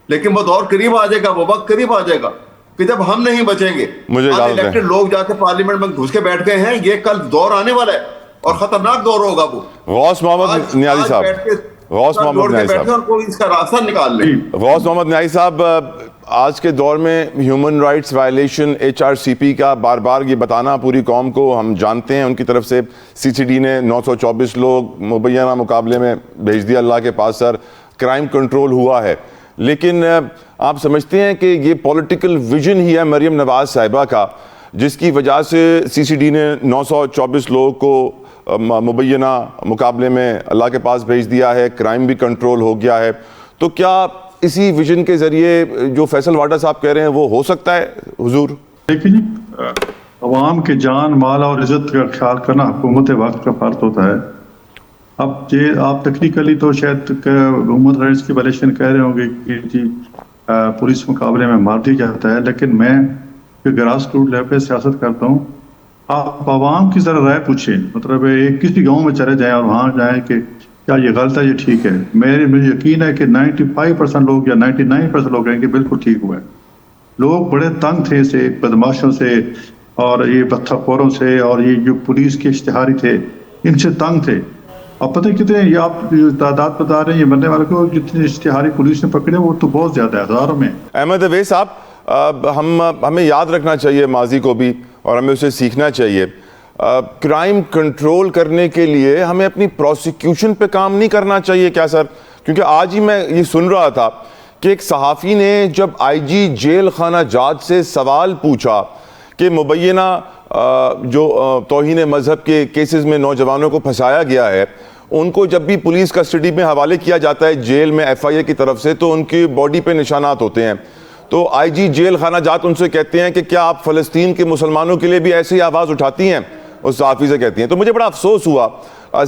لیکن وہ دور قریب آ جائے گا, وہ وقت قریب آ جائے گا کہ جب ہم نہیں بچیں گے. الیکٹڈ لوگ جا کے پارلیمنٹ میں گھس کے بیٹھ گئے ہیں, یہ کل دور آنے والا ہے اور خطرناک دور ہوگا. وہ غوث محمد نیازی صاحب, غوث محمد نیازی صاحب, آج کے دور میں ہیومن رائٹس وائلیشن HRCP کا بار بار یہ بتانا پوری قوم کو, ہم جانتے ہیں ان کی طرف سے CCD نے 924 لوگ مبینہ مقابلے میں بھیج دیا اللہ کے پاس, سر کرائم کنٹرول ہوا ہے, لیکن آپ سمجھتے ہیں کہ یہ پولیٹیکل ویژن ہی ہے مریم نواز صاحبہ کا جس کی وجہ سے CCD نے 924 لوگوں کو مبینہ مقابلے میں اللہ کے پاس بھیج دیا ہے, کرائم بھی کنٹرول ہو گیا ہے؟ تو کیا اسی ویژن کے ذریعے جو فیصل واڈا صاحب کہہ رہے ہیں وہ ہو سکتا ہے حضور؟ دیکھیے جی, عوام کے جان مال اور عزت کا خیال کرنا حکومت وقت کا فرض ہوتا ہے. اب یہ آپ ٹیکنیکلی تو شاید ہیومن رائٹس کی وائلیشن کہہ رہے ہوں گے کہ جی پولیس مقابلے میں مار دیا جاتا ہے، لیکن میں گراس روٹ لیول پہ سیاست کرتا ہوں. آپ عوام کی ذرا رائے پوچھیں، مطلب ایک کسی گاؤں میں چلے جائیں اور وہاں جائیں کہ کیا یہ غلط ہے، یہ ٹھیک ہے. مجھے یقین ہے کہ 95% لوگ یا 99% لوگ ہیں کہ بالکل ٹھیک ہوا ہے. لوگ بڑے تنگ تھے اسے بدماشوں سے اور یہ بتخوروں سے اور یہ جو پولیس کے اشتہاری تھے ان سے تنگ تھے. اب پتہ کتنے یہ آپ تعداد بتا رہے ہیں یہ مرنے والے کو، جتنے اشتہاری پولیس نے پکڑے وہ تو بہت زیادہ ہے، ہزاروں میں. احمد اویس صاحب، ہمیں یاد رکھنا چاہیے ماضی کو بھی اور ہمیں اسے سیکھنا چاہیے. کرائم کنٹرول کرنے کے لیے ہمیں اپنی پروسیکیوشن پہ کام نہیں کرنا چاہیے کیا سر؟ کیونکہ آج ہی میں یہ سن رہا تھا کہ ایک صحافی نے جب آئی جی جیل خانہ جات سے سوال پوچھا کہ مبینہ جو توہین مذہب کے کیسز میں نوجوانوں کو پھنسایا گیا ہے، ان کو جب بھی پولیس کسٹڈی میں حوالے کیا جاتا ہے جیل میں ایف آئی اے کی طرف سے تو ان کی باڈی پہ نشانات ہوتے ہیں. تو آئی جی جیل خانہ جات ان سے کہتے ہیں کہ کیا آپ فلسطین کے مسلمانوں کے لیے بھی ایسی آواز اٹھاتی ہیں؟ اس صحافی سے کہتی ہیں. تو مجھے بڑا افسوس ہوا،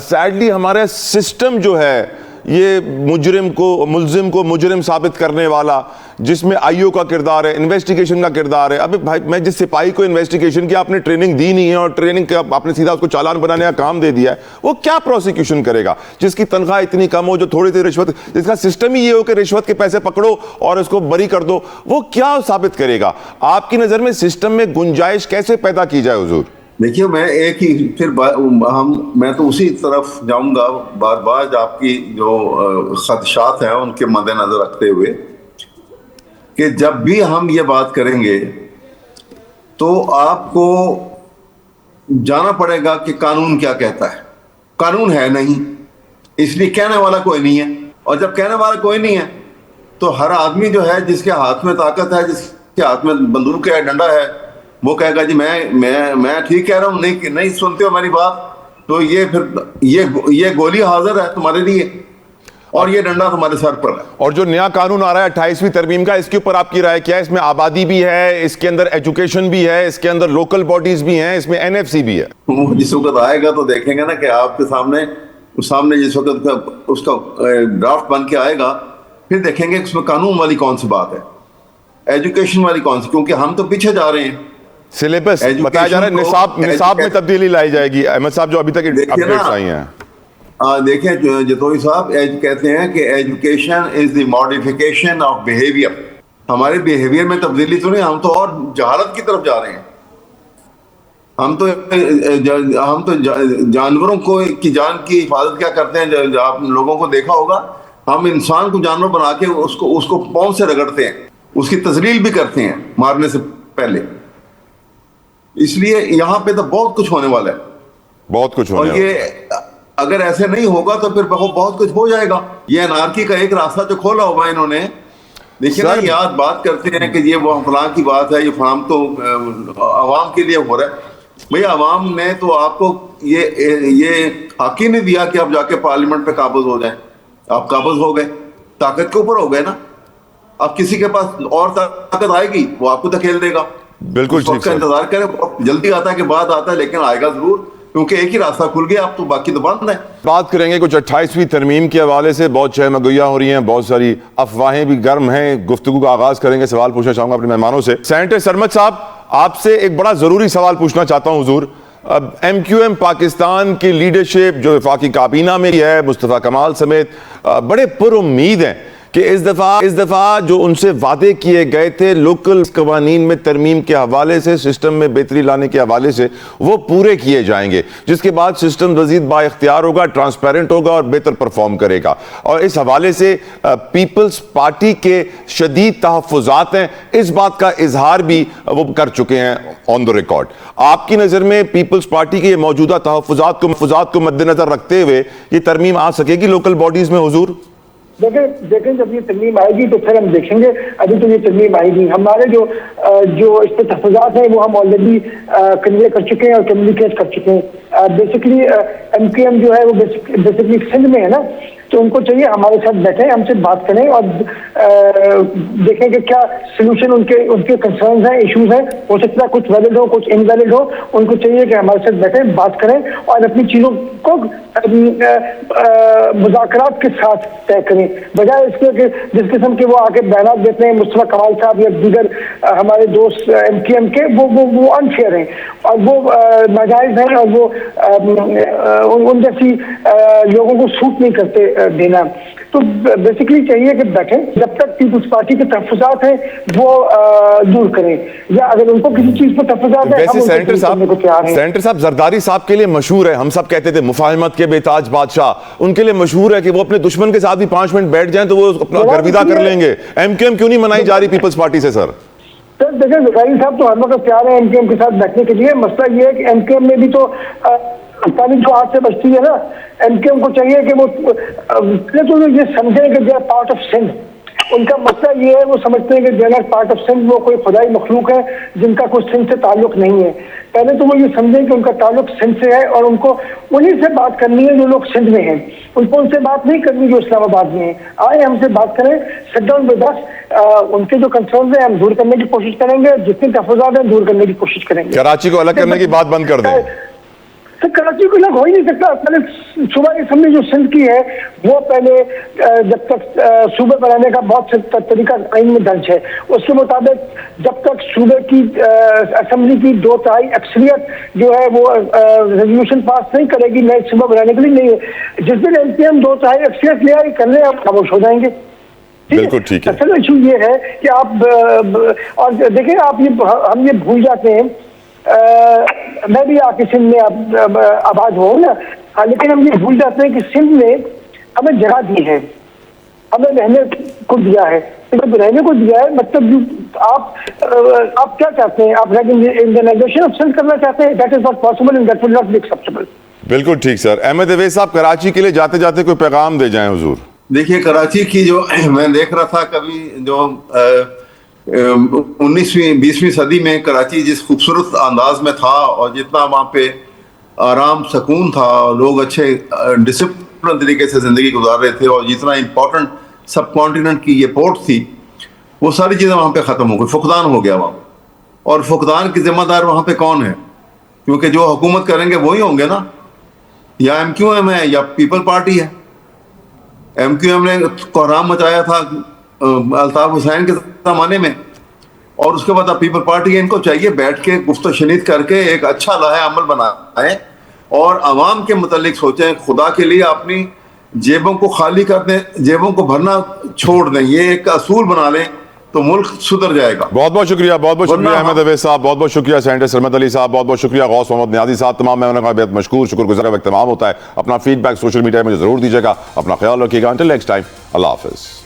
سیڈلی ہمارا سسٹم جو ہے یہ ملزم کو مجرم ثابت کرنے والا، جس میں آئی او کا کردار ہے، انویسٹیگیشن کا کردار ہے. ابھی بھائی میں جس سپاہی کو انویسٹیگیشن کی آپ نے ٹریننگ دی نہیں ہے اور ٹریننگ کا آپ نے سیدھا اس کو چالان بنانے کا کام دے دیا ہے، وہ کیا پروسیکیوشن کرے گا؟ جس کی تنخواہ اتنی کم ہو، جو تھوڑی سی رشوت، جس کا سسٹم ہی یہ ہو کہ رشوت کے پیسے پکڑو اور اس کو بری کر دو، وہ کیا ثابت کرے گا؟ آپ کی نظر میں سسٹم میں گنجائش کیسے پیدا کی جائے حضور؟ دیکھیے میں ایک ہی پھر میں تو اسی طرف جاؤں گا بار بار آپ کی جو خدشات ہیں ان کے مد نظر رکھتے ہوئے کہ جب بھی ہم یہ بات کریں گے تو آپ کو جانا پڑے گا کہ قانون کیا کہتا ہے. قانون ہے نہیں، اس لیے کہنے والا کوئی نہیں ہے، اور جب کہنے والا کوئی نہیں ہے تو ہر آدمی جو ہے جس کے ہاتھ میں طاقت ہے، جس کے ہاتھ میں بندوق ہے، ڈنڈا ہے، وہ کہے گا جی میں ٹھیک کہہ رہا ہوں، نہیں سنتے ہو میری بات تو یہ پھر یہ گولی حاضر ہے تمہارے لیے اور یہ ڈنڈا تمہارے سر پر ہے. اور جو نیا قانون آ رہا ہے 28ویں ترمیم کا، اس کے اوپر آپ کی رائے کیا ہے؟ اس میں آبادی بھی ہے، اس کے اندر ایجوکیشن بھی ہے، اس کے اندر لوکل باڈیز بھی ہیں، اس میں این ایف سی بھی ہے. وہ جس وقت آئے گا تو دیکھیں گے نا کہ آپ کے سامنے جس وقت اس کا ڈرافٹ بن کے آئے گا پھر دیکھیں گے اس میں قانون والی کون سی بات ہے، ایجوکیشن والی کون سی، کیونکہ ہم تو پیچھے جا رہے ہیں. سلیبس بتایا جا رہا ہے نصاب میں تبدیلی لائی جائے گی. احمد صاحب جو ابھی تک اپڈیٹس آئی ہیں، دیکھیں جتوئی صاحب کہتے ہیں کہ education is the modification of behaviour. ہمارے بیہیویئر میں تبدیلی تو نہیں، ہم تو اور جہالت کی طرف جا رہے ہیں. ہم تو جانوروں کی جان کی حفاظت کیا کرتے ہیں، آپ لوگوں کو دیکھا ہوگا، ہم انسان کو جانور بنا کے اس کو پاؤں سے رگڑتے ہیں، اس کی تذلیل بھی کرتے ہیں مارنے سے پہلے. اس لیے یہاں پہ تو بہت کچھ ہونے والا ہے، بہت کچھ ہونے والا ہے. اور یہ اگر ایسے نہیں ہوگا تو پھر بہت کچھ ہو جائے گا. یہ انارکی کا ایک راستہ جو کھولا ہوا انہوں نے، دیکھیں نا یاد بات کرتے ہیں کہ یہ وہ فلاں کی بات ہے، یہ فلاں تو عوام کے لیے ہو رہا ہے. بھئی عوام نے تو آپ کو یہ حق ہی نہیں دیا کہ آپ جا کے پارلیمنٹ پہ قابض ہو جائیں. آپ قابض ہو گئے، طاقت کے اوپر ہو گئے نا. اب کسی کے پاس اور طاقت آئے گی وہ آپ کو دھکیل دے گا. بالکل ٹھیک، انتظار کریں، جلدی آتا ہے کہ بعد آتا ہے، لیکن آئے گا ضرور، کیونکہ ایک ہی راستہ کھل گیا، اب تو باقی تو بند ہے. بات کریں گے کچھ 28ویں ترمیم کے حوالے سے. بہت چہ مگویاں ہو رہی ہیں، بہت ساری افواہیں بھی گرم ہیں. گفتگو کا آغاز کریں گے، سوال پوچھنا چاہوں گا اپنے مہمانوں سے. سینیٹر سرمد صاحب، آپ سے ایک بڑا ضروری سوال پوچھنا چاہتا ہوں حضور. ایم کیو ایم پاکستان کی لیڈرشپ جو وفاقی کابینہ میں ہے، مصطفیٰ کمال سمیت، بڑے پر امید ہیں کہ اس دفعہ جو ان سے وعدے کیے گئے تھے لوکل قوانین میں ترمیم کے حوالے سے، سسٹم میں بہتری لانے کے حوالے سے، وہ پورے کیے جائیں گے، جس کے بعد سسٹم مزید با اختیار ہوگا، ٹرانسپیرنٹ ہوگا اور بہتر پرفارم کرے گا. اور اس حوالے سے پیپلز پارٹی کے شدید تحفظات ہیں. اس بات کا اظہار بھی وہ کر چکے ہیں آن دا ریکارڈ. آپ کی نظر میں پیپلز پارٹی کے موجودہ تحفظات کو مد نظر رکھتے ہوئے یہ ترمیم آ سکے گی لوکل باڈیز میں حضور؟ دیکھیں جب یہ ترمیم آئے گی تو پھر ہم دیکھیں گے. ابھی تو یہ ترمیم آئے گی، ہمارے جو اس پہ تحفظات ہیں وہ ہم آلریڈی کنوے کر چکے ہیں اور کمیونیکیٹ کر چکے ہیں. بیسکلی ایم کیو ایم جو ہے وہ بیسکلی سندھ میں ہے نا, تو ان کو چاہیے ہمارے ساتھ بیٹھیں, ہم سے بات کریں اور دیکھیں کہ کیا سلوشن ان کے کنسرنز ہیں, ایشوز ہیں. ہو سکتا ہے کچھ ویلڈ ہو, کچھ انویلڈ ہو. ان کو چاہیے کہ ہمارے ساتھ بیٹھیں, بات کریں اور اپنی چیزوں کو مذاکرات کے ساتھ طے کریں, بجائے اس کے کہ جس قسم کے وہ آ کے بیانات دیتے ہیں مصطفیٰ کمال صاحب یا دیگر ہمارے دوست ایم کیو ایم کے, وہ انفیئر ہیں اور وہ ناجائز ہیں اور وہ ان جیسی لوگوں کو سوٹ نہیں کرتے دینا. تو بیسکلی چاہیے کہ بیٹھیں, جب تک پیپلز پارٹی کے تحفظات ہیں وہ دور کریں, یا اگر ان کو کسی چیز پر تحفظات ہیں ویسے سینیٹر صاحب زرداری صاحب کے لیے مشہور ہے, ہم سب کہتے تھے مفاہمت کے بےتاج بادشاہ, ان کے لیے مشہور ہے کہ وہ اپنے دشمن کے ساتھ بھی 5 منٹ بیٹھ جائیں تو وہ اپنا گرویدہ کر لیں گے. ایم کیو ایم کیوں نہیں منائی جا رہی پیپلز پارٹی سے سر؟ سر دیکھیں زرداری صاحب تو ہر وقت تیار ہیں ایم کیو ایم کے ساتھ بیٹھنے کے لیے. مسئلہ یہ ہے کہ ایم کیو ایم میں بھی تو تعلیم جو ہاتھ سے بچتی ہے نا, ایم کیو ایم کو چاہیے کہ وہ یہ سمجھیں کہ they are part of Sindh. ان کا مسئلہ یہ ہے, وہ سمجھتے ہیں کہ they are not part of Sindh, وہ کوئی خدائی مخلوق ہے جن کا کوئی سندھ سے تعلق نہیں ہے. پہلے تو وہ یہ سمجھیں کہ ان کا تعلق سندھ سے ہے اور ان کو انہیں سے بات کرنی ہے جو لوگ سندھ میں ہیں, ان کو ان سے بات نہیں کرنی جو اسلام آباد میں ہیں. آئے ہم سے بات کریں, سٹ ڈاؤن ود اس, ان کے جو کنسرنز ہیں ہم دور کرنے کی کوشش کریں گے, جتنے تحفظات ہیں دور کرنے کی کوشش کریں گے. کراچی کو الگ کرنے کی بات بند کر دیں. سر کراچی کو الگ ہو ہی نہیں سکتا. پہلے صوبائی اسمبلی جو سندھ کی ہے وہ پہلے جب تک صوبے بنانے کا بہت سے طریقہ آئین میں درج ہے, اس کے مطابق جب تک صوبے کی اسمبلی کی 2/3 اکثریت جو ہے وہ ریزولوشن پاس نہیں کرے گی نئے صوبہ بنانے کے لیے, نہیں ہے. جس دن ایم پی ایم 2/3 اکثریت لے آئی کرنے آپ خاموش ہو جائیں گے. بالکل ٹھیک ہے. اصل ایشو یہ ہے کہ آپ اور دیکھیں آپ ہم یہ بھول جاتے ہیں, میں بھی آپ کی سندھ میں آباد ہوں نا, لیکن ہم یہ بھول جاتے ہیں کہ سندھ نے ہمیں جگہ دی ہے, ہمیں رہنے کو دیا ہے. جب رہنے کو دیا ہے مطلب آپ کیا چاہتے ہیں, آپ ریگنائزیشن آف سندھ کرنا چاہتے ہیں. That is not possible and that will not be acceptable. بالکل ٹھیک سر. احمد اویس صاحب کراچی کے لیے جاتے جاتے کوئی پیغام دے جائیں حضور. دیکھیے کراچی کی جو میں دیکھ رہا تھا کبھی جو 19ویں 20ویں صدی میں کراچی جس خوبصورت انداز میں تھا اور جتنا وہاں پہ آرام سکون تھا, لوگ اچھے ڈسپلن طریقے سے زندگی گزار رہے تھے, اور جتنا امپورٹنٹ سب کانٹیننٹ کی یہ پورٹ تھی, وہ ساری چیزیں وہاں پہ ختم ہو گئی, فقدان ہو گیا وہاں. اور فقدان کی ذمہ دار وہاں پہ کون ہے؟ کیونکہ جو حکومت کریں گے وہی ہوں گے نا, یا ایم کیو ایم ہے یا پیپل پارٹی ہے. ایم کیو ایم نے کوحرام مچایا تھا الطاف حسین کے زمانے میں, اور اس کے بعد اب پیپل پارٹی, ان کو چاہیے بیٹھ کے گفت و شنید کر کے ایک اچھا لائحہ عمل بنائیں اور عوام کے متعلق سوچیں. خدا کے لیے اپنی جیبوں کو خالی کر دیں, جیبوں کو بھرنا چھوڑ دیں, یہ ایک اصول بنا لیں تو ملک سدھر جائے گا. بہت بہت شکریہ, بہت بہت شکریہ احمد اویس صاحب, بہت بہت شکریہ سینیٹر سرمد علی صاحب, بہت بہت شکریہ غوث محمد نیازی صاحب. تمام میں انہوں نے بہت مشکور, شکر گزار. وقت تمام ہوتا ہے. اپنا فیڈ بیک سوشل میڈیا میں ضرور دیجیے گا. اپنا خیال رکھیے گا. انٹل نیکسٹ ٹائم, اللہ حافظ.